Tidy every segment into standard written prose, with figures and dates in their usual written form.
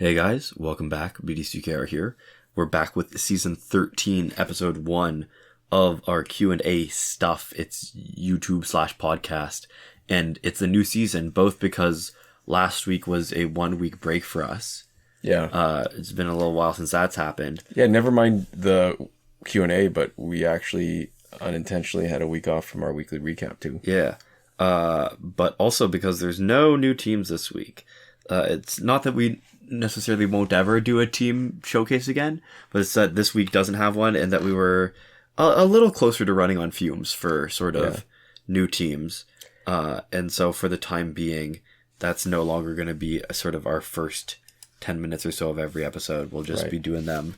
Hey guys, welcome back. BDCKR here. We're back with season 13, episode 1 of our Q&A stuff. It's YouTube/podcast, and it's a new season, both because last week was a 1-week break for us. Yeah. It's been a little while since that's happened. Yeah, never mind the Q&A, but we actually unintentionally had a week off from our weekly recap too. Yeah. But also because there's no new teams this week. It's not that we necessarily won't ever do a team showcase again, but it's that this week doesn't have one, and that we were a little closer to running on fumes for sort of new teams. And so for the time being, that's no longer going to be a sort of our first 10 minutes or so of every episode. We'll just be doing them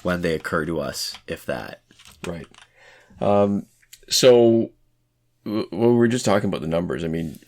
when they occur to us, if that. Right. So we were just talking about the numbers. I mean,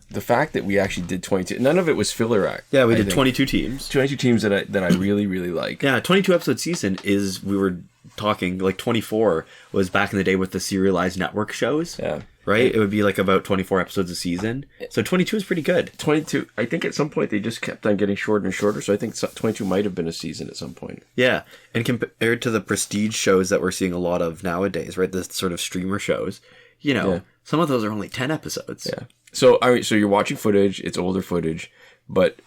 the fact that we actually did 22, none of it was filler act. Yeah, we did 22 teams. 22 teams that I really, really like. Yeah, 22 episode season is, we were talking, like 24 was back in the day with the serialized network shows. Yeah. Right? It would be like about 24 episodes a season. So 22 is pretty good. 22, I think at some point they just kept on getting shorter and shorter. So I think 22 might have been a season at some point. Yeah. And compared to the prestige shows that we're seeing a lot of nowadays, right? The sort of streamer shows, you know, some of those are only 10 episodes. Yeah. So so you're watching footage, it's older footage, but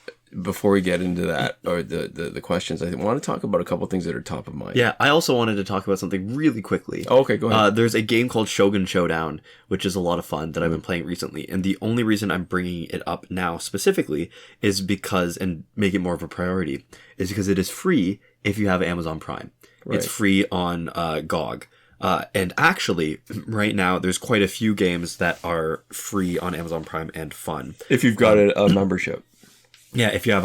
before we get into that, or the questions, I want to talk about a couple of things that are top of mind. Yeah, I also wanted to talk about something really quickly. Oh, okay, go ahead. There's a game called Shogun Showdown, which is a lot of fun that I've been playing recently. And the only reason I'm bringing it up now specifically is because, and make it more of a priority, is because it is free if you have Amazon Prime. Right. It's free on GOG. And actually, right now, there's quite a few games that are free on Amazon Prime and fun. If you've got a membership. Yeah, if you have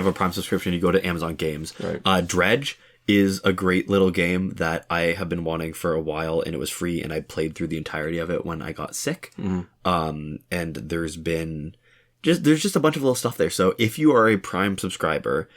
a Prime subscription, you go to Amazon Games. Right. Dredge is a great little game that I have been wanting for a while, and it was free, and I played through the entirety of it when I got sick. Mm-hmm. And there's just a bunch of little stuff there. So if you are a Prime subscriber,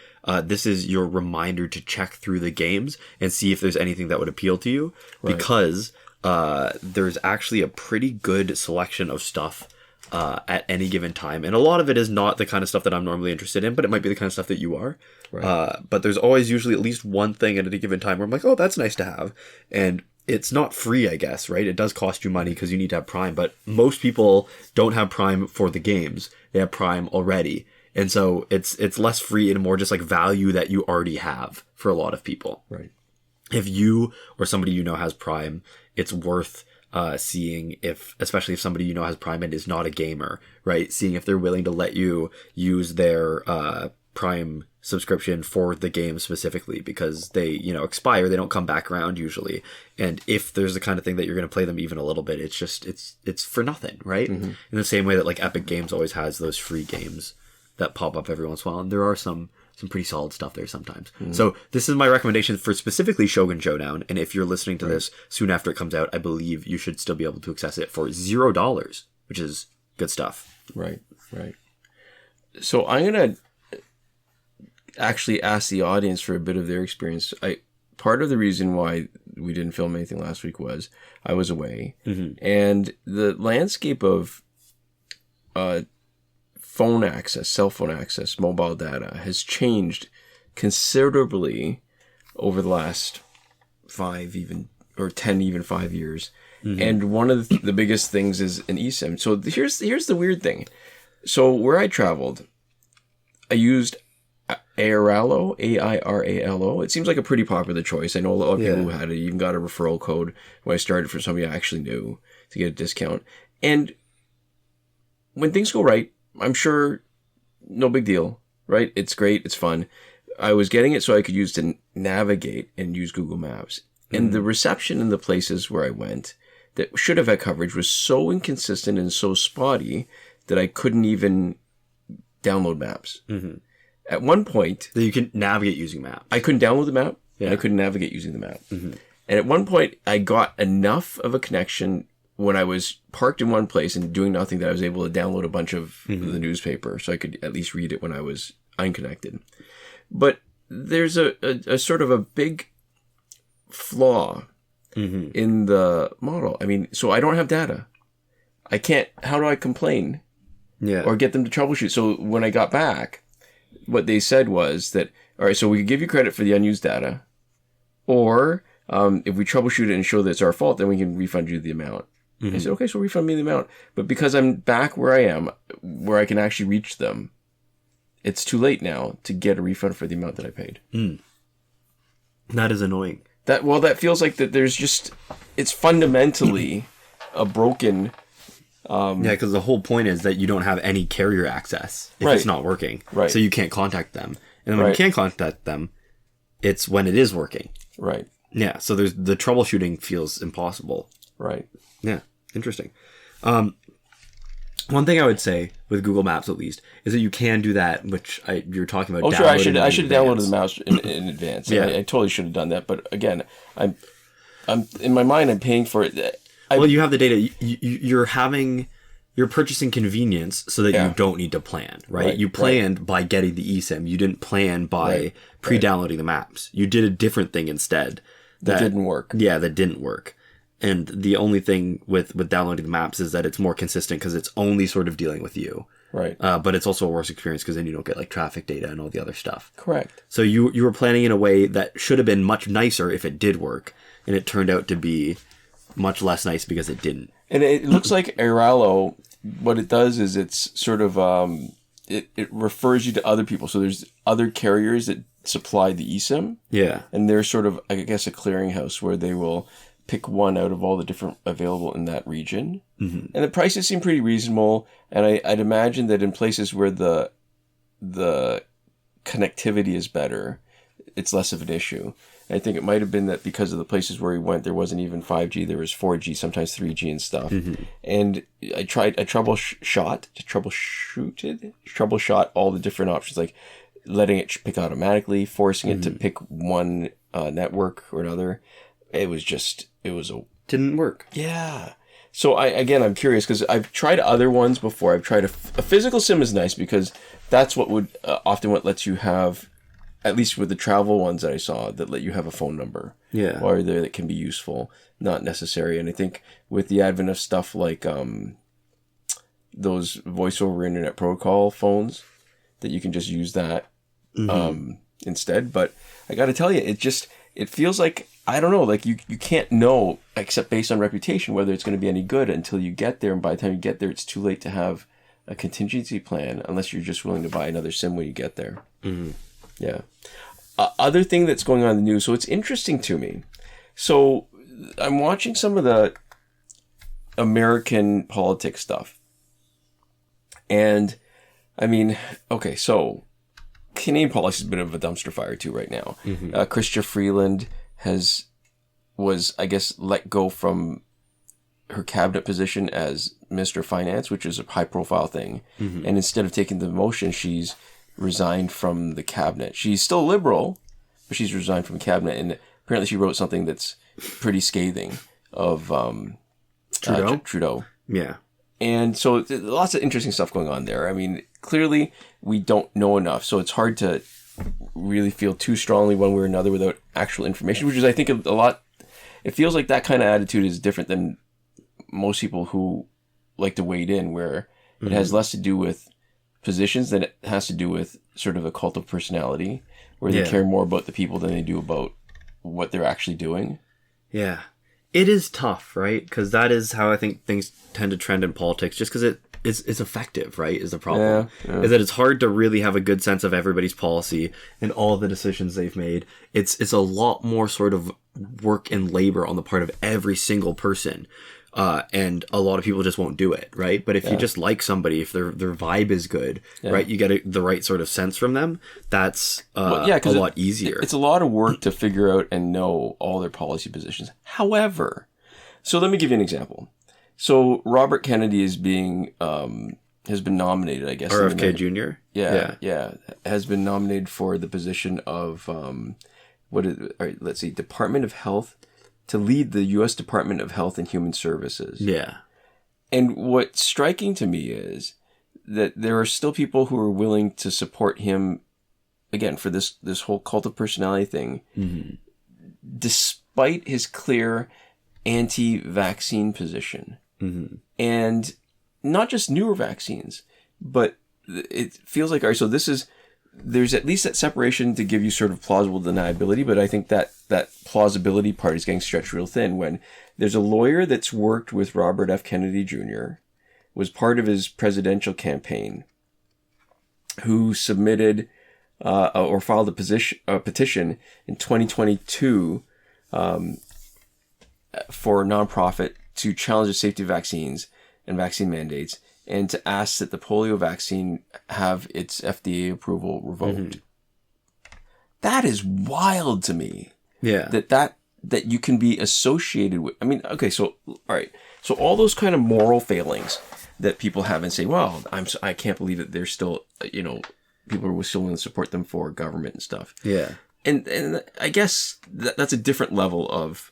this is your reminder to check through the games and see if there's anything that would appeal to you, because there's actually a pretty good selection of stuff at any given time. And a lot of it is not the kind of stuff that I'm normally interested in, but it might be the kind of stuff that you are. Right. But there's always usually at least one thing at any given time where I'm like, oh, that's nice to have. And it's not free, I guess, right? It does cost you money because you need to have Prime, but most people don't have Prime for the games. They have Prime already. And so it's less free and more just like value that you already have for a lot of people. Right. If you or somebody you know has Prime, it's worth seeing especially if somebody you know has Prime and is not a gamer, right? Seeing if they're willing to let you use their Prime subscription for the game specifically, because they, expire, they don't come back around usually. And if there's the kind of thing that you're going to play them even a little bit, it's just, it's for nothing, right? Mm-hmm. In the same way that like Epic Games always has those free games that pop up every once in a while. And there are some pretty solid stuff there sometimes. Mm-hmm. So this is my recommendation for specifically Shogun Showdown. And if you're listening to this soon after it comes out, I believe you should still be able to access it for $0, which is good stuff. Right. So I'm going to actually ask the audience for a bit of their experience. Part of the reason why we didn't film anything last week was I was away. Mm-hmm. And the landscape of phone access, cell phone access, mobile data has changed considerably over the last 5 years. Mm-hmm. And one of the biggest things is an eSIM. So here's the weird thing. So where I traveled, I used Airalo, Airalo. It seems like a pretty popular choice. I know a lot of people who had it. You even got a referral code when I started for somebody I actually knew to get a discount. And when things go right, I'm sure no big deal, right? It's great. It's fun. I was getting it so I could use to navigate and use Google Maps. And the reception in the places where I went that should have had coverage was so inconsistent and so spotty that I couldn't even download maps. Mm-hmm. At one point... So you can navigate using maps. I couldn't download the map, and I couldn't navigate using the map. Mm-hmm. And at one point, I got enough of a connection when I was parked in one place and doing nothing that I was able to download a bunch of the newspaper so I could at least read it when I was unconnected. But there's a sort of a big flaw in the model. I mean, so I don't have data. I can't... How do I complain? Yeah. Or get them to troubleshoot? So when I got back... what they said was that, all right, so we could give you credit for the unused data, or if we troubleshoot it and show that it's our fault, then we can refund you the amount. I said, okay, so refund me the amount. But because I'm back where I am, where I can actually reach them, it's too late now to get a refund for the amount that I paid. That is annoying. That feels like that there's just, it's fundamentally a broken... because the whole point is that you don't have any carrier access if it's not working. Right. So you can't contact them. And then when you can't contact them, it's when it is working. Right. Yeah, so there's the troubleshooting feels impossible. Right. Yeah, interesting. One thing I would say with Google Maps, at least, is that you can do that, which you're talking about. Oh, sure. I should have downloaded the maps in advance. Yeah, I totally should have done that. But again, I'm in my mind, I'm paying for it. Well, you have the data. You're purchasing convenience so that you don't need to plan, right? You planned by getting the eSIM. You didn't plan by pre-downloading the maps. You did a different thing instead. That didn't work. Yeah, that didn't work. And the only thing with downloading the maps is that it's more consistent because it's only sort of dealing with you. Right. But it's also a worse experience because then you don't get like traffic data and all the other stuff. Correct. So you were planning in a way that should have been much nicer if it did work. And it turned out to be much less nice because it didn't. And it looks like Airalo, what it does is it's sort of, it refers you to other people. So there's other carriers that supply the eSIM. Yeah. And they're sort of, I guess, a clearinghouse where they will pick one out of all the different available in that region. And the prices seem pretty reasonable. And I'd imagine that in places where the connectivity is better, it's less of an issue. I think it might have been that because of the places where we went, there wasn't even 5G, there was 4G, sometimes 3G and stuff. And I troubleshot all the different options, like letting it pick automatically, forcing it to pick one network or another. Didn't work. Yeah. So I'm curious because I've tried other ones before. I've tried a physical SIM is nice because that's what would often what lets you have, at least with the travel ones that I saw, that let you have a phone number. Yeah. While you're there that can be useful, not necessary. And I think with the advent of stuff like those voice over internet protocol phones, that you can just use that instead. But I got to tell you, it feels like, I don't know, like you can't know, except based on reputation, whether it's going to be any good until you get there. And by the time you get there, it's too late to have a contingency plan unless you're just willing to buy another SIM when you get there. Yeah. Other thing that's going on in the news, so it's interesting to me. So I'm watching some of the American politics stuff. And I mean, okay, so Canadian policy is a bit of a dumpster fire too right now. Chrystia Freeland was, I guess, let go from her cabinet position as Minister of Finance, which is a high profile thing. And instead of taking the motion, she's resigned from the cabinet. She's still liberal, but she's resigned from cabinet. And apparently she wrote something that's pretty scathing of Trudeau. Yeah. And so lots of interesting stuff going on there. I mean, clearly we don't know enough, so it's hard to really feel too strongly one way or another without actual information, which is, I think, a lot. It feels like that kind of attitude is different than most people who like to wade in, where it has less to do with positions than it has to do with sort of a cult of personality, where they care more about the people than they do about what they're actually doing. Yeah. It is tough, right? Because that is how I think things tend to trend in politics, just because it's effective, right, is the problem. Yeah. Is that it's hard to really have a good sense of everybody's policy and all the decisions they've made. It's a lot more sort of work and labor on the part of every single person. And a lot of people just won't do it, right? But if you just like somebody, if their vibe is good, right, you get the right sort of sense from them, that's a lot easier. It's a lot of work to figure out and know all their policy positions. However, so let me give you an example. So Robert Kennedy is has been nominated, I guess. RFK Jr.? Yeah. Has been nominated for the position of, Department of Health, to lead the U.S. Department of Health and Human Services. Yeah. And what's striking to me is that there are still people who are willing to support him, again, for this whole cult of personality thing, despite his clear anti-vaccine position. And not just newer vaccines, but it feels like, all right, so this is there's at least that separation to give you sort of plausible deniability, but I think that plausibility part is getting stretched real thin when there's a lawyer that's worked with Robert F. Kennedy Jr., was part of his presidential campaign, who submitted or filed a petition in 2022 for a nonprofit to challenge the safety of vaccines and vaccine mandates, and to ask that the polio vaccine have its FDA approval revoked. Mm-hmm. That is wild to me. Yeah. That you can be associated with. I mean, okay, so all right, so all those kind of moral failings that people have and say, well, I can't believe that there's still, people are still willing to support them for government and stuff. Yeah. And I guess that's a different level of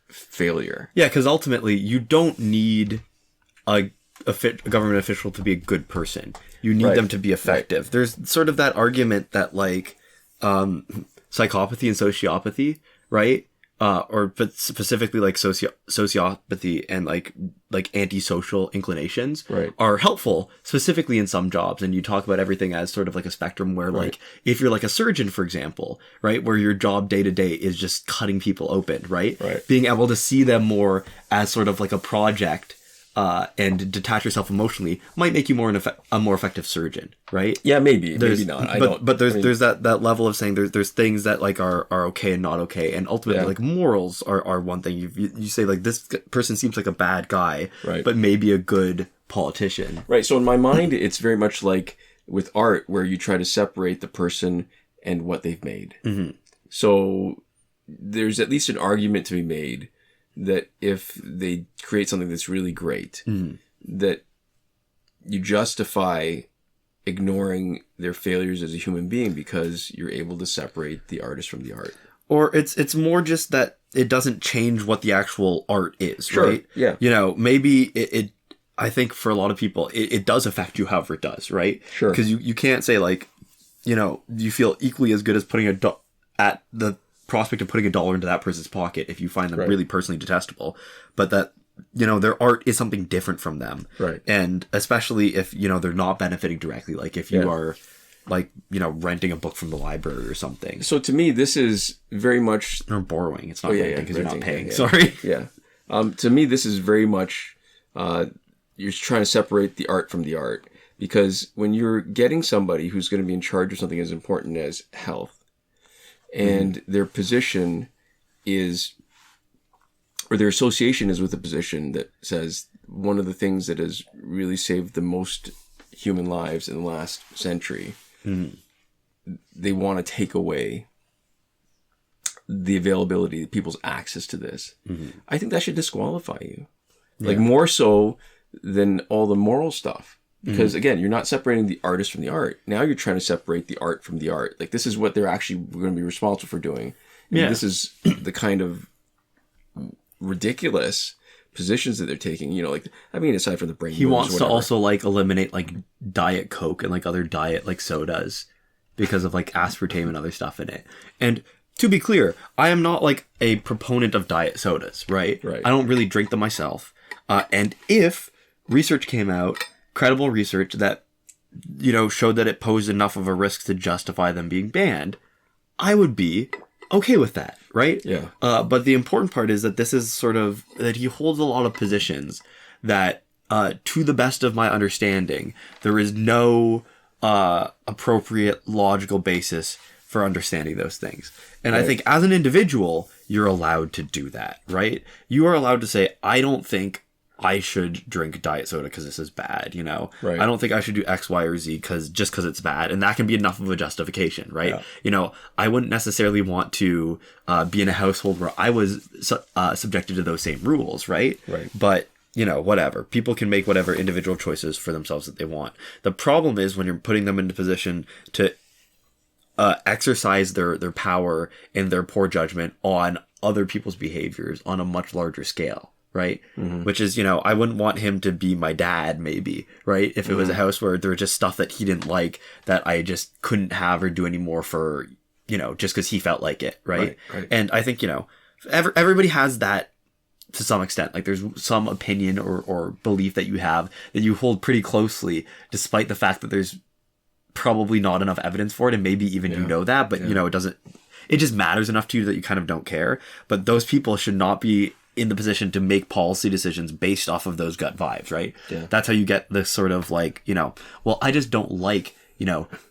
failure. Yeah, because ultimately you don't need a government official to be a good person. You need them to be effective. Right. There's sort of that argument that like psychopathy and sociopathy, right? But specifically like sociopathy and like antisocial inclinations are helpful specifically in some jobs. And you talk about everything as sort of like a spectrum where like if you're like a surgeon, for example, right, where your job day to day is just cutting people open, right? Being able to see them more as sort of like a project and detach yourself emotionally might make you a more effective surgeon, right? Yeah, maybe not. But there's that level of saying there's things that like are okay and not okay, and ultimately like morals are one thing. You say like this person seems like a bad guy, but maybe a good politician, right? So in my mind, it's very much like with art, where you try to separate the person and what they've made. Mm-hmm. So there's at least an argument to be made that if they create something that's really great, that you justify ignoring their failures as a human being because you're able to separate the artist from the art. Or it's more just that it doesn't change what the actual art is, right? Yeah. Maybe it I think for a lot of people, it does affect you however it does, right? Sure. Because you can't say like, you feel equally as good as putting at the prospect of putting $1 into that person's pocket if you find them really personally detestable, but that their art is something different from them, right? And especially if they're not benefiting directly, like if you are like renting a book from the library or something. So to me, this is very much or borrowing. It's not renting because you're not paying. Yeah. Sorry. Yeah. To me, this is very much you're trying to separate the art from the art, because when you're getting somebody who's going to be in charge of something as important as health, and their position is, or their association is with a position that says one of the things that has really saved the most human lives in the last century, they want to take away the availability, people's access to this. I think that should disqualify you. Like more so than all the moral stuff. Because again, you're not separating the artist from the art. Now you're trying to separate the art from the art. Like this is what they're actually going to be responsible for doing. And this is the kind of ridiculous positions that they're taking. Aside from the brain, he wants to also like eliminate like Diet Coke and like other diet like sodas because of like aspartame and other stuff in it. And to be clear, I am not like a proponent of diet sodas, right? I don't really drink them myself. And if research came out, credible research that showed that it posed enough of a risk to justify them being banned, I would be okay with that, right? But the important part is that this is sort of that he holds a lot of positions that to the best of my understanding, there is no appropriate logical basis for understanding those things. And I think as an individual, you're allowed to do that, right? You are allowed to say, I don't think I should drink diet soda because this is bad, I don't think I should do X, Y, or Z because it's bad. And that can be enough of a justification, right? I wouldn't necessarily want to be in a household where I was subjected to those same rules, right? But, whatever. People can make whatever individual choices for themselves that they want. The problem is when you're putting them into position to exercise their power and their poor judgment on other people's behaviors on a much larger scale. Right? Which is, I wouldn't want him to be my dad, maybe, right? If it was a house where there was just stuff that he didn't like that I just couldn't have or do anymore for, just because he felt like it, right? And I think, everybody has that to some extent. Like there's some opinion or belief that you have that you hold pretty closely, despite the fact that there's probably not enough evidence for it, and maybe even you know that, but it just matters enough to you that you kind of don't care. But those people should not be in the position to make policy decisions based off of those gut vibes, right? Yeah. That's how you get this sort of like, well, I just don't like,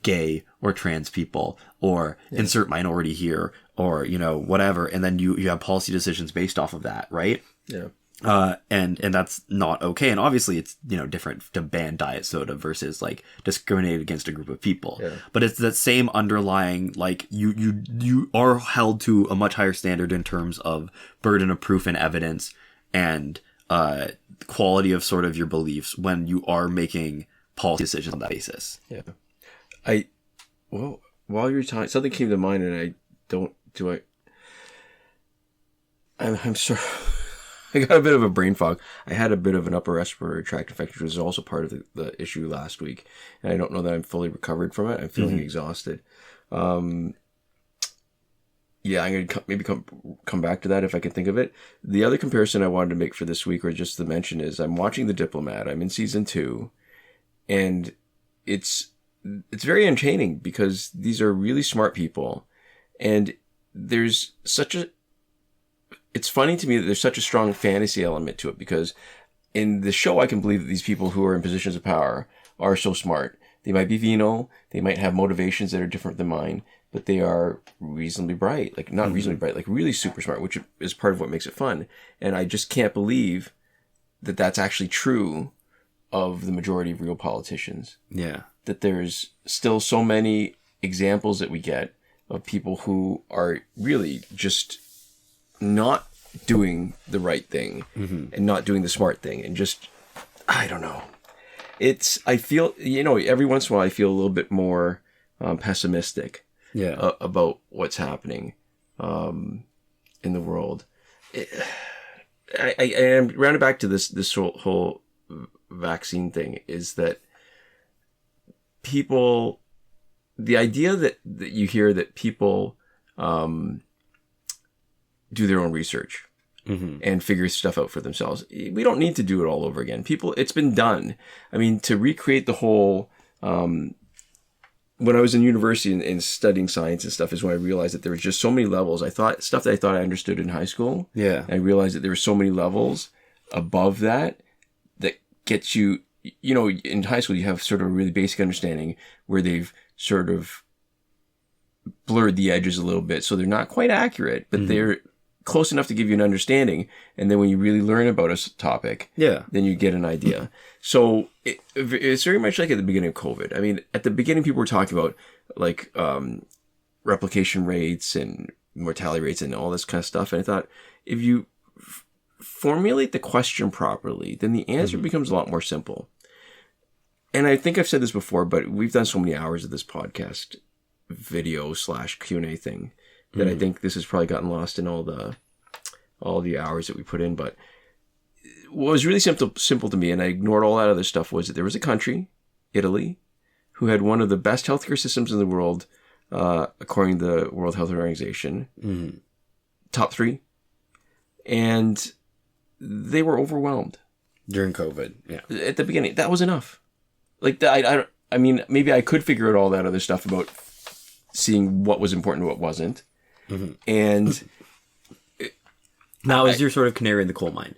gay or trans people, or insert minority here, or, whatever. And then you have policy decisions based off of that, right? Yeah. And that's not okay. And obviously it's, different to ban diet soda versus like discriminate against a group of people. Yeah. But it's that same underlying, like you are held to a much higher standard in terms of burden of proof and evidence and, quality of sort of your beliefs when you are making policy decisions on that basis. Yeah. While you're talking, something came to mind and I'm sorry. I got a bit of a brain fog. I had a bit of an upper respiratory tract infection, which was also part of the issue last week. And I don't know that I'm fully recovered from it. I'm feeling exhausted. I'm going to maybe come back to that if I can think of it. The other comparison I wanted to make for this week, or just to mention, is I'm watching The Diplomat. I'm in season 2. And it's very entertaining because these are really smart people. And there's it's funny to me that there's such a strong fantasy element to it, because in the show I can believe that these people who are in positions of power are so smart. They might be venal, they might have motivations that are different than mine, but they are reasonably bright. Like, not reasonably bright, like really super smart, which is part of what makes it fun. And I just can't believe that that's actually true of the majority of real politicians. Yeah. That there's still so many examples that we get of people who are really just not doing the right thing and not doing the smart thing, and just, I don't know. I feel, every once in a while I feel a little bit more pessimistic about what's happening in the world. I am rounded back to this whole vaccine thing, is that people, the idea that you hear that people do their own research and figure stuff out for themselves. We don't need to do it all over again. It's been done. I mean, to recreate the whole, when I was in university and studying science and stuff, is when I realized that there was just so many levels. Stuff that I thought I understood in high school. Yeah. And I realized that there were so many levels above that gets you, in high school you have sort of a really basic understanding where they've sort of blurred the edges a little bit. So they're not quite accurate, but they're close enough to give you an understanding. And then when you really learn about a topic, then you get an idea. So it's very much like at the beginning of COVID. I mean, at the beginning, people were talking about like replication rates and mortality rates and all this kind of stuff. And I thought, if you formulate the question properly, then the answer becomes a lot more simple. And I think I've said this before, but we've done so many hours of this podcast video / Q&A thing that I think this has probably gotten lost in all the hours that we put in. But what was really simple to me, and I ignored all that other stuff, was that there was a country, Italy, who had one of the best healthcare systems in the world, according to the World Health Organization, top 3, and they were overwhelmed during COVID. Yeah, at the beginning, that was enough. Like, I mean, maybe I could figure out all that other stuff about seeing what was important and what wasn't. And now is your sort of canary in the coal mine.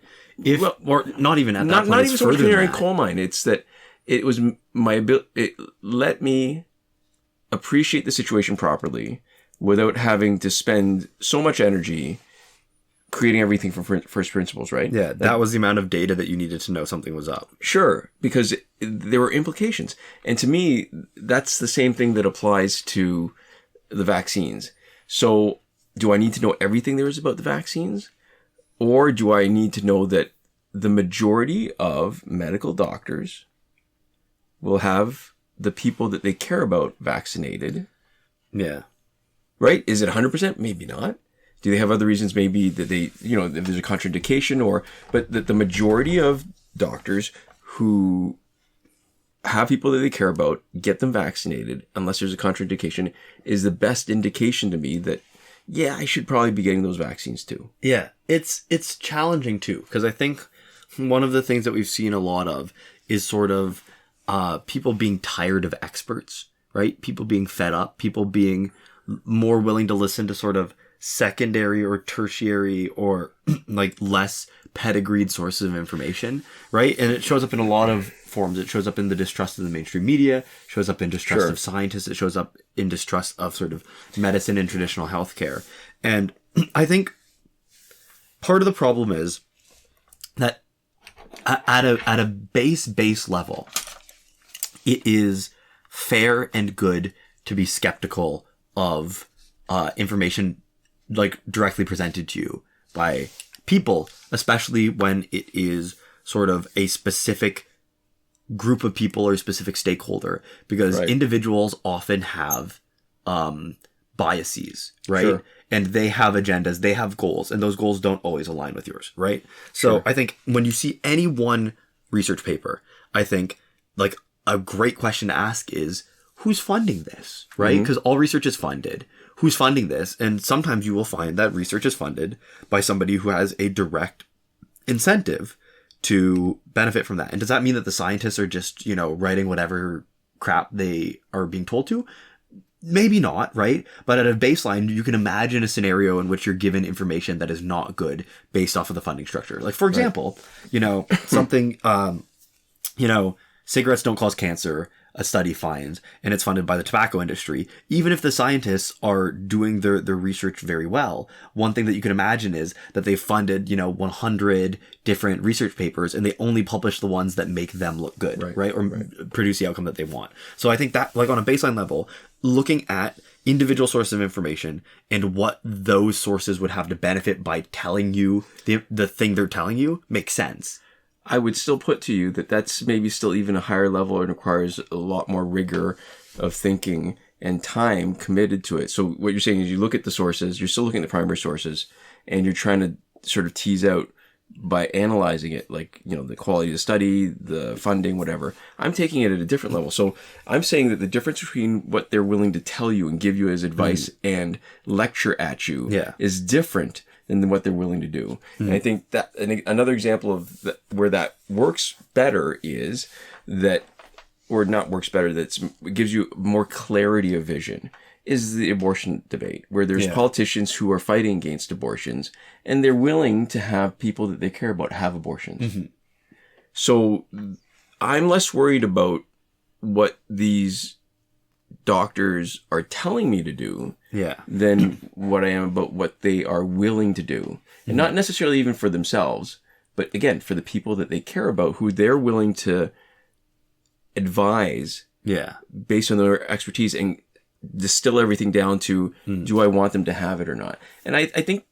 Or not even at that point. Not even sort of canary in the coal mine. It's that it was my ability. It let me appreciate the situation properly without having to spend so much energy creating everything from first principles, right? Yeah, that was the amount of data that you needed to know something was up. Sure, because there were implications. And to me, that's the same thing that applies to the vaccines. So do I need to know everything there is about the vaccines? Or do I need to know that the majority of medical doctors will have the people that they care about vaccinated? Yeah. Right? Is it 100%? Maybe not. Do they have other reasons? Maybe that they, if there's a contraindication, but that the majority of doctors who have people that they care about get them vaccinated, unless there's a contraindication, is the best indication to me that, yeah, I should probably be getting those vaccines too. Yeah, it's challenging too, because I think one of the things that we've seen a lot of is sort of people being tired of experts, right? People being fed up, people being more willing to listen to sort of secondary or tertiary or like less pedigreed sources of information, right? And it shows up in a lot of forms. It shows up in the distrust of the mainstream media, shows up in distrust of scientists, it shows up in distrust of sort of medicine and traditional healthcare. And I think part of the problem is that at a base level, it is fair and good to be skeptical of information like directly presented to you by people, especially when it is sort of a specific group of people or a specific stakeholder, because individuals often have biases, right? Sure. And they have agendas, they have goals, and those goals don't always align with yours, right? So I think when you see any one research paper, I think like a great question to ask is, who's funding this, right? Because all research is funded. Who's funding this? And sometimes you will find that research is funded by somebody who has a direct incentive to benefit from that. And does that mean that the scientists are just, you know, writing whatever crap they are being told to? Maybe not, right? But at a baseline, you can imagine a scenario in which you're given information that is not good based off of the funding structure. Like, for example, you know, something, you know, cigarettes don't cause cancer, a study finds, and it's funded by the tobacco industry. Even if the scientists are doing their research very well, one thing that you can imagine is that they've funded, you know, 100 different research papers and they only publish the ones that make them look good, right? Or produce the outcome that they want. So I think that, like, on a baseline level, looking at individual sources of information and what those sources would have to benefit by telling you the thing they're telling you makes sense. I would still put to you that that's maybe still even a higher level and requires a lot more rigor of thinking and time committed to it. So what you're saying is you look at the sources, you're still looking at the primary sources, and you're trying to sort of tease out by analyzing it, like, you know, the quality of the study, the funding, whatever. I'm taking it at a different level. So I'm saying that the difference between what they're willing to tell you and give you as advice and lecture at you is different than what they're willing to do. And I think that another example of where that works better is that, or not works better, that gives you more clarity of vision, is the abortion debate, where there's politicians who are fighting against abortions and they're willing to have people that they care about have abortions. So I'm less worried about what these doctors are telling me to do than what I am about what they are willing to do. And not necessarily even for themselves, but again, for the people that they care about, who they're willing to advise based on their expertise and distill everything down to, do I want them to have it or not? And I think,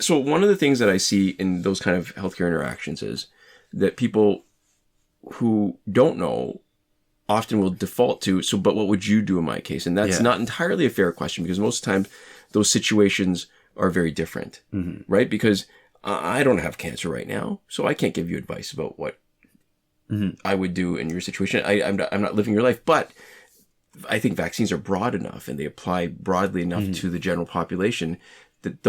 so one of the things that I see in those kind of healthcare interactions is that people who don't know often will default to, so, but what would you do in my case? And that's not entirely a fair question, because most of the time those situations are very different, right? Because I don't have cancer right now, so I can't give you advice about what I would do in your situation. I'm not living your life, but I think vaccines are broad enough and they apply broadly enough to the general population that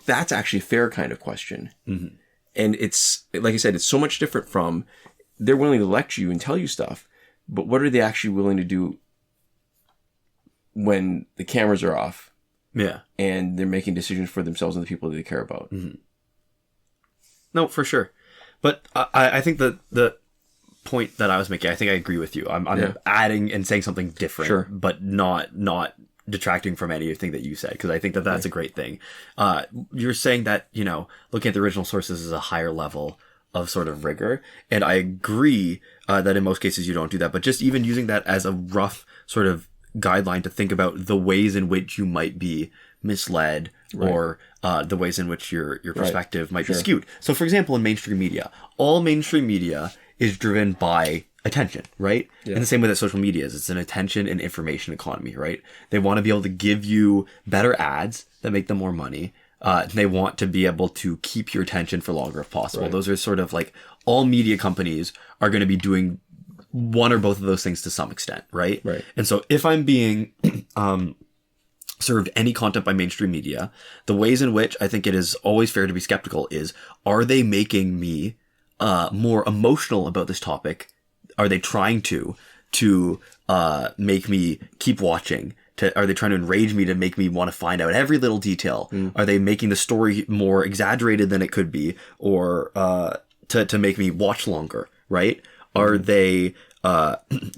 that's actually a fair kind of question. And it's, like I said, it's so much different from, they're willing to lecture you and tell you stuff, but what are they actually willing to do when the cameras are off? And they're making decisions for themselves and the people that they care about. No, for sure. But I think that the point that I was making, I think I agree with you. I'm adding and saying something different, but not detracting from anything that you said, because I think that that's a great thing. You're saying that, you know, looking at the original sources is a higher level of sort of rigor. And I agree that in most cases you don't do that, but just even using that as a rough sort of guideline to think about the ways in which you might be misled or the ways in which your perspective might be skewed. So for example, in mainstream media, all mainstream media is driven by attention, right? In the same way that social media is. It's an attention and information economy, right? They want to be able to give you better ads that make them more money. They want to be able to keep your attention for longer if possible. Those are sort of like, all media companies are going to be doing one or both of those things to some extent, right? And so if I'm being served any content by mainstream media, the ways in which I think it is always fair to be skeptical is, are they making me more emotional about this topic? Are they trying to make me keep watching? Are they trying to enrage me to make me want to find out every little detail? Are they making the story more exaggerated than it could be, or to make me watch longer? Right? Are they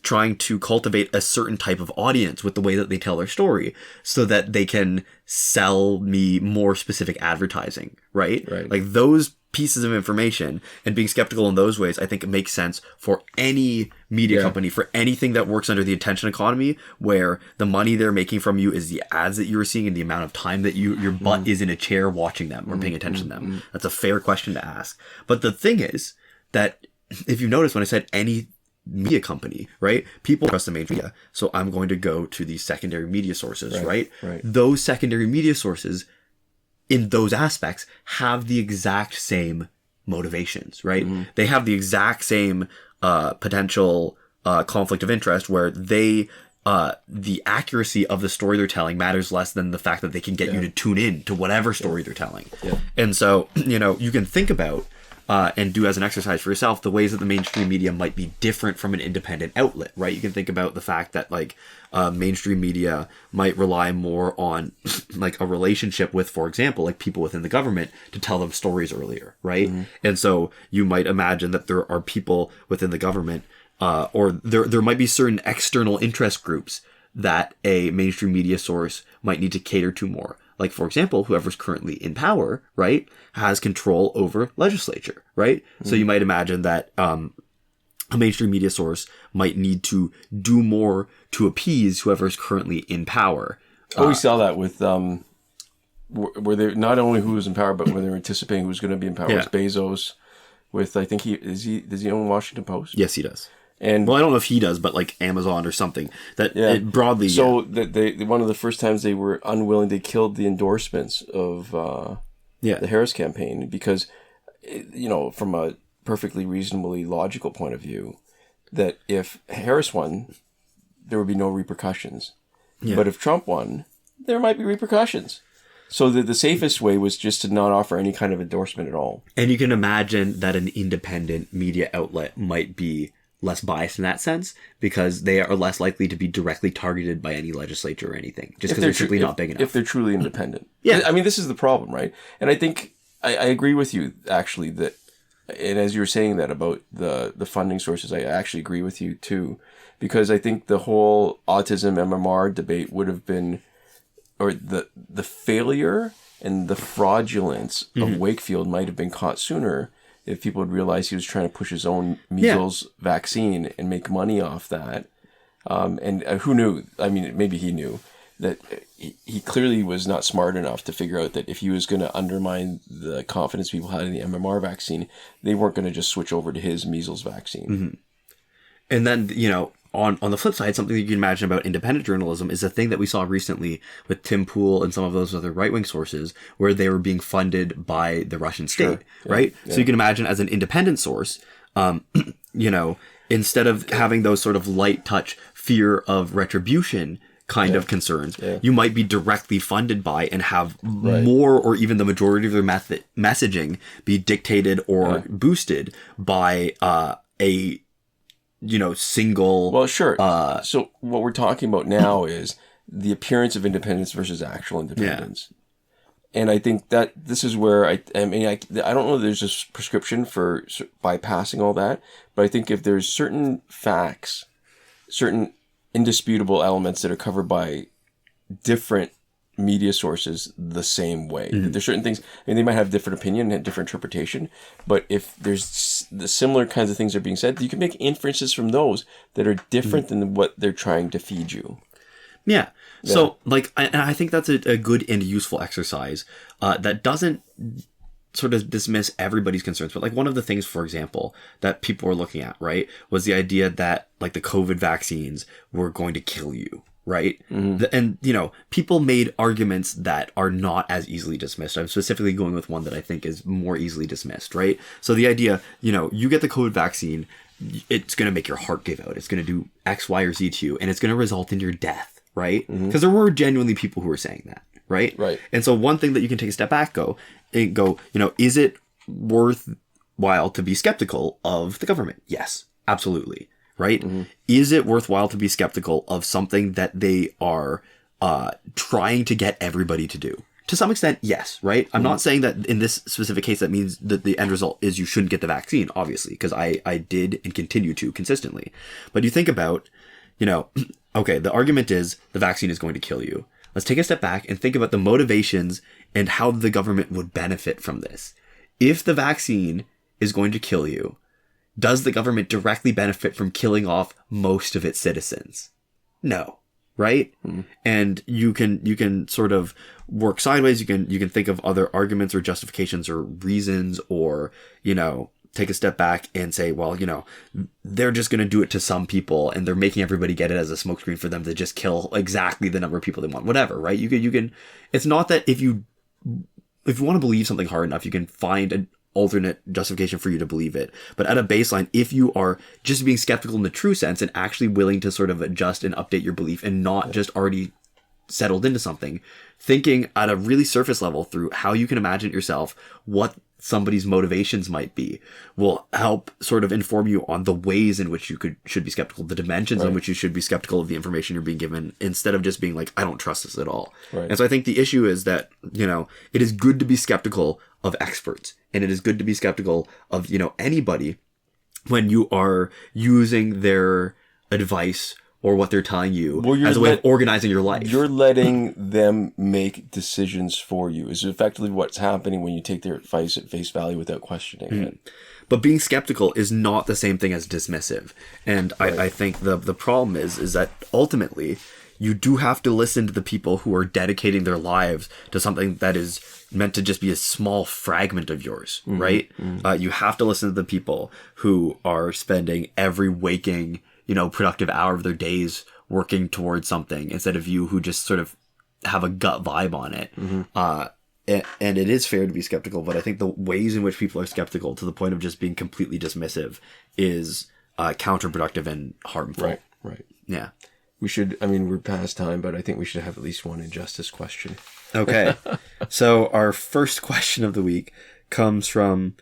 trying to cultivate a certain type of audience with the way that they tell their story, so that they can sell me more specific advertising? Right? Like those pieces of information, and being skeptical in those ways, I think it makes sense for any media company, for anything that works under the attention economy, where the money they're making from you is the ads that you're seeing and the amount of time that your butt is in a chair watching them or paying attention to them. That's a fair question to ask. But the thing is that, if you notice when I said any media company, right, people trust the main media, so I'm going to go to these secondary media sources, right? Those secondary media sources, in those aspects, have the exact same motivations, right? They have the exact same potential conflict of interest, where they the accuracy of the story they're telling matters less than the fact that they can get you to tune in to whatever story they're telling. And so, you can think about and do as an exercise for yourself the ways that the mainstream media might be different from an independent outlet, right? You can think about the fact that mainstream media might rely more on like a relationship with, for example, like people within the government to tell them stories earlier, right? And so you might imagine that there are people within the government or there might be certain external interest groups that a mainstream media source might need to cater to more. Like, for example, whoever's currently in power, right, has control over legislature, right? So you might imagine that a mainstream media source might need to do more to appease whoever's currently in power. We saw that with where they not only who was in power, but when they were anticipating who was going to be in power. It was Bezos with, I think does he own Washington Post? Yes, he does. And well, I don't know if he does, but like Amazon or something that it broadly. So that they one of the first times they were unwilling, they killed the endorsements of the Harris campaign because, from a perfectly reasonably logical point of view, that if Harris won, there would be no repercussions. But if Trump won, there might be repercussions. So the safest way was just to not offer any kind of endorsement at all. And you can imagine that an independent media outlet might be less biased in that sense, because they are less likely to be directly targeted by any legislature or anything, just because they're simply not big enough. If they're truly independent. I mean, this is the problem, right? And I think I agree with you, actually, that, and as you were saying that about the funding sources, I actually agree with you too, because I think the whole autism MMR debate would have been, or the failure and the fraudulence of Wakefield might have been caught sooner if people would realize he was trying to push his own measles vaccine and make money off that. And who knew? I mean, maybe he knew that he clearly was not smart enough to figure out that if he was going to undermine the confidence people had in the MMR vaccine, they weren't going to just switch over to his measles vaccine. And then, on the flip side, something that you can imagine about independent journalism is a thing that we saw recently with Tim Pool and some of those other right-wing sources, where they were being funded by the Russian state, right? So you can imagine, as an independent source, instead of having those sort of light touch fear of retribution kind of concerns, you might be directly funded by and have more, or even the majority of their messaging be dictated or boosted by a single. Well, sure. So what we're talking about now is the appearance of independence versus actual independence. And I think that this is where I don't know if there's a prescription for bypassing all that, but I think if there's certain facts, certain indisputable elements that are covered by different media sources the same way. There's certain things, they might have different opinion and different interpretation, but if there's the similar kinds of things are being said, you can make inferences from those that are different than what they're trying to feed you. So I think that's a good and useful exercise that doesn't sort of dismiss everybody's concerns, but one of the things, for example, that people were looking at, right, was the idea that the COVID vaccines were going to kill you. Right. And, people made arguments that are not as easily dismissed. I'm specifically going with one that I think is more easily dismissed. Right. So the idea, you get the COVID vaccine, it's going to make your heart give out. It's going to do X, Y, or Z to you, and it's going to result in your death. Right. Because there were genuinely people who were saying that. Right. And so one thing that you can take a step back, go, is it worthwhile to be skeptical of the government? Yes, absolutely. right? Is it worthwhile to be skeptical of something that they are trying to get everybody to do? To some extent, yes, right? I'm not saying that in this specific case that means that the end result is you shouldn't get the vaccine, obviously, because I did and continue to consistently. But you think about, okay, the argument is the vaccine is going to kill you. Let's take a step back and think about the motivations and how the government would benefit from this. If the vaccine is going to kill you, does the government directly benefit from killing off most of its citizens? No. Right? And you can sort of work sideways. You can think of other arguments or justifications or reasons, or, take a step back and say, well, they're just going to do it to some people and they're making everybody get it as a smokescreen for them to just kill exactly the number of people they want, whatever, right? You can, it's not that if you want to believe something hard enough, you can find an alternate justification for you to believe it. But at a baseline, if you are just being skeptical in the true sense and actually willing to sort of adjust and update your belief and not just already settled into something, thinking at a really surface level through how you can imagine yourself, what somebody's motivations might be, will help sort of inform you on the ways in which you should be skeptical, the dimensions in which you should be skeptical of the information you're being given, instead of just being like, I don't trust this at all. Right. And so I think the issue is that, it is good to be skeptical of experts, and it is good to be skeptical of, anybody when you are using their advice or what they're telling you as a way of organizing your life. You're letting them make decisions for you is effectively what's happening when you take their advice at face value without questioning it. But being skeptical is not the same thing as dismissive. And I think the problem is that ultimately you do have to listen to the people who are dedicating their lives to something that is meant to just be a small fragment of yours, right? You have to listen to the people who are spending every waking productive hour of their days working towards something, instead of you who just sort of have a gut vibe on it. And it is fair to be skeptical, but I think the ways in which people are skeptical to the point of just being completely dismissive is counterproductive and harmful. Right. Yeah. We should, we're past time, but I think we should have at least one injustice question. Okay. So our first question of the week comes from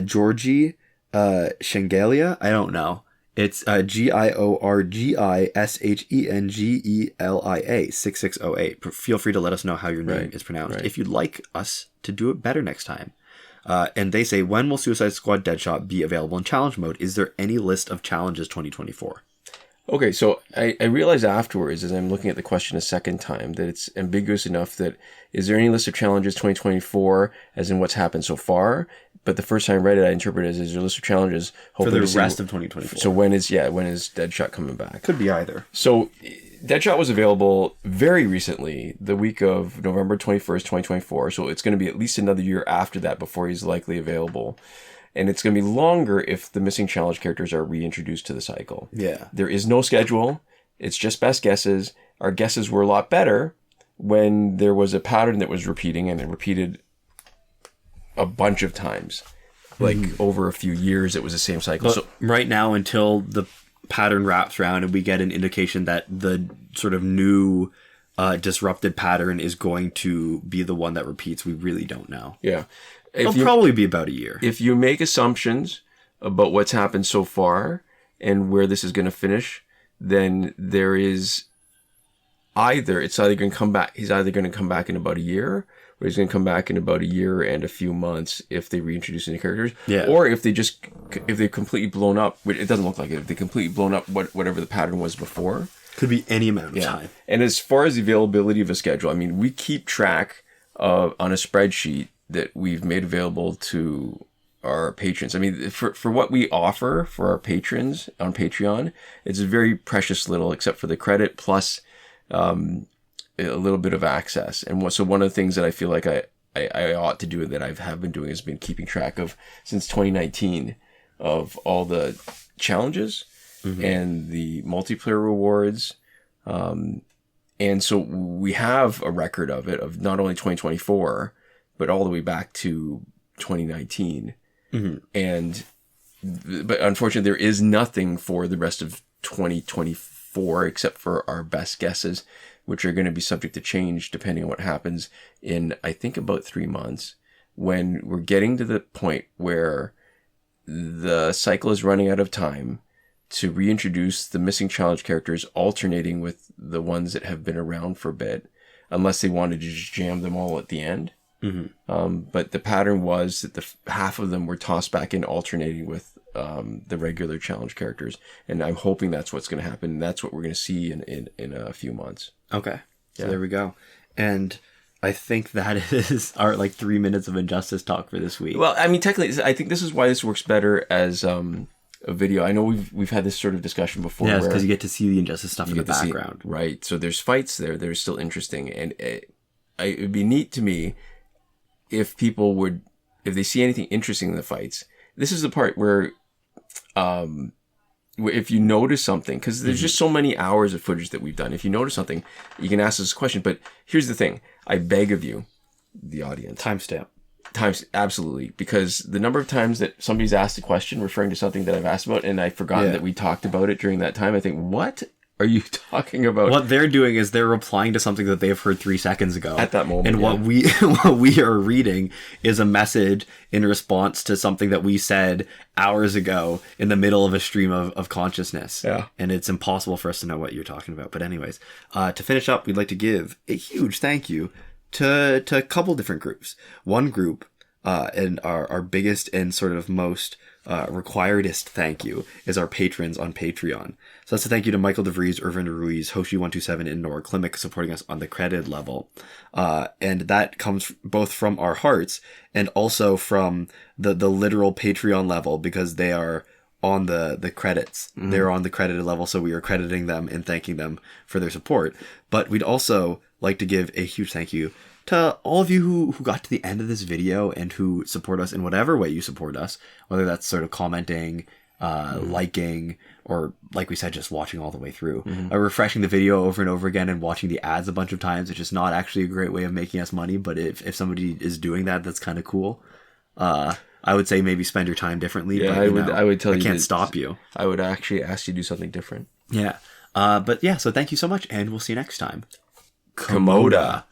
Georgie Shengelia. I don't know. It's GIORGISHENGELIA 6608. Feel free to let us know how your name is pronounced if you'd like us to do it better next time. And they say, when will Suicide Squad Deadshot be available in challenge mode? Is there any list of challenges 2024? Okay, so I realized afterwards, as I'm looking at the question a second time, that it's ambiguous enough that, is there any list of challenges 2024, as in what's happened so far? But the first time I read it, I interpreted it as, is there a list of challenges for the rest of 2024? So when is Deadshot coming back? Could be either. So Deadshot was available very recently, the week of November 21st, 2024. So it's going to be at least another year after that before he's likely available. And it's going to be longer if the missing challenge characters are reintroduced to the cycle. Yeah. There is no schedule. It's just best guesses. Our guesses were a lot better when there was a pattern that was repeating, and it repeated a bunch of times. Like over a few years, it was the same cycle. But so right now, until the pattern wraps around and we get an indication that the sort of new disrupted pattern is going to be the one that repeats, we really don't know. Yeah. It'll probably be about a year. If you make assumptions about what's happened so far and where this is going to finish, then there is he's either going to come back in about a year, or he's going to come back in about a year and a few months if they reintroduce any characters. Yeah. Or if they've completely blown up, which it doesn't look like it, if they completely blown up whatever the pattern was before. Could be any amount of time. And as far as the availability of a schedule, we keep track of, on a spreadsheet that we've made available to our patrons. For what we offer for our patrons on Patreon, it's very precious little, except for the credit plus a little bit of access. And so one of the things that I feel like I ought to do, that I have been doing, has been keeping track of since 2019 of all the challenges and the multiplayer rewards. And so we have a record of it, of not only 2024, but all the way back to 2019. But unfortunately, there is nothing for the rest of 2024 except for our best guesses, which are going to be subject to change depending on what happens in, I think, about 3 months, when we're getting to the point where the cycle is running out of time to reintroduce the missing challenge characters, alternating with the ones that have been around for a bit, unless they wanted to just jam them all at the end. But the pattern was that half of them were tossed back in, alternating with the regular challenge characters, and I'm hoping that's what's going to happen. That's what we're going to see in a few months. Okay, so there we go. And I think that is our 3 minutes of Injustice talk for this week. Well, I mean, technically, I think this is why this works better as a video. I know we've had this sort of discussion before. Yeah, because you get to see the Injustice stuff in the background, right? So there's fights there that are still interesting, and it'd be neat to me if people would, if they see anything interesting in the fights. This is the part where, if you notice something, because there's just so many hours of footage that we've done. If you notice something, you can ask us a question. But here's the thing: I beg of you, the audience, timestamp. Absolutely, because the number of times that somebody's asked a question referring to something that I've asked about, and I've forgotten that we talked about it during that time, I think, what are you talking about? What they're doing is they're replying to something that they've heard 3 seconds ago at that moment. And what we are reading is a message in response to something that we said hours ago in the middle of a stream of consciousness. Yeah. And it's impossible for us to know what you're talking about. But anyways, to finish up, we'd like to give a huge thank you to a couple different groups. One group, and our biggest and sort of most requiredest thank you, is our patrons on Patreon. So that's a thank you to Michael Devries, Irvin, Ruiz, Hoshi 127, and Nora Klimek supporting us on the credited level. And that comes both from our hearts and also from the literal Patreon level, because they are on the credits. They're on the credited level, so we are crediting them and thanking them for their support. But we'd also like to give a huge thank you to all of you who got to the end of this video and who support us in whatever way you support us, whether that's sort of commenting, liking, or like we said, just watching all the way through. Refreshing the video over and over again and watching the ads a bunch of times, which is not actually a great way of making us money, but if somebody is doing that, that's kind of cool. I would say maybe spend your time differently. Yeah, but, I would tell you. I can't stop you. I would actually ask you to do something different. Yeah. But yeah, so thank you so much, and we'll see you next time. Komoda.